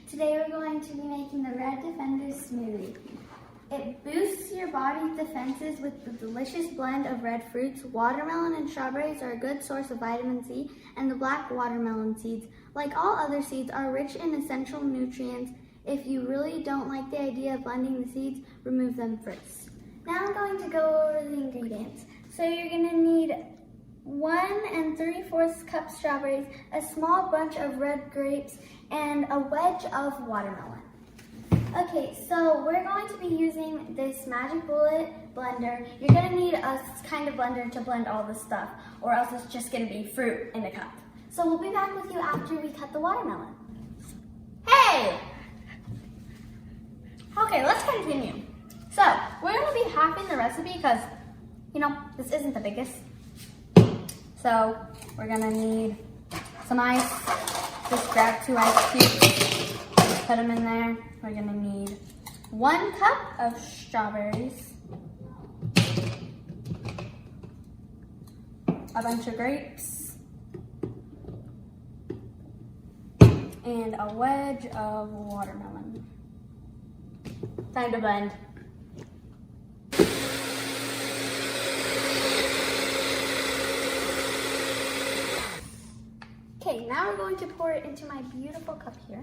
Today we're going to be making the red Defenders Smoothie. It boosts your body's defenses with the delicious blend of red fruits. Watermelon and strawberries are a good source of vitamin C, and the black watermelon seeds, like all other seeds, are rich in essential nutrients. If you really don't like the idea of blending the seeds, remove them first. Now I'm going to go over the ingredients. So you're going to need 1 3/4 cup strawberries, a small bunch of red grapes, and a wedge of watermelon. Okay, so we're going to be using this Magic Bullet blender. You're going to need a kind of blender to blend all this stuff, or else it's just going to be fruit in a cup. So we'll be back with you after we cut the watermelon. Hey! Okay, let's continue. So, we're going to be halving the recipe because, this isn't the biggest. So, we're going to need some ice. Just grab 2 ice cubes, put them in there. We're going to need 1 cup of strawberries, a bunch of grapes, and a wedge of watermelon. Time to blend. Okay, now we're going to pour it into my beautiful cup here.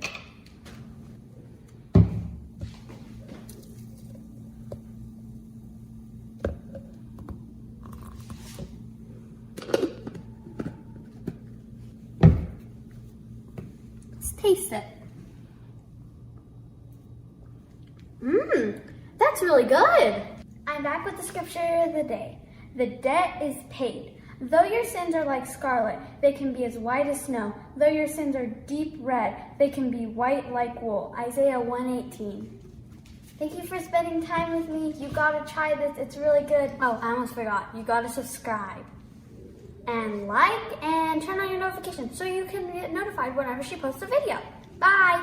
Let's taste it. That's really good. I'm back with the scripture of the day. The debt is paid. Though your sins are like scarlet, they can be as white as snow. Though your sins are deep red, they can be white like wool. Isaiah 1:18. Thank you for spending time with me. You gotta try this, it's really good. Oh, I almost forgot. You gotta subscribe and like and turn on your notifications so you can get notified whenever she posts a video. Bye.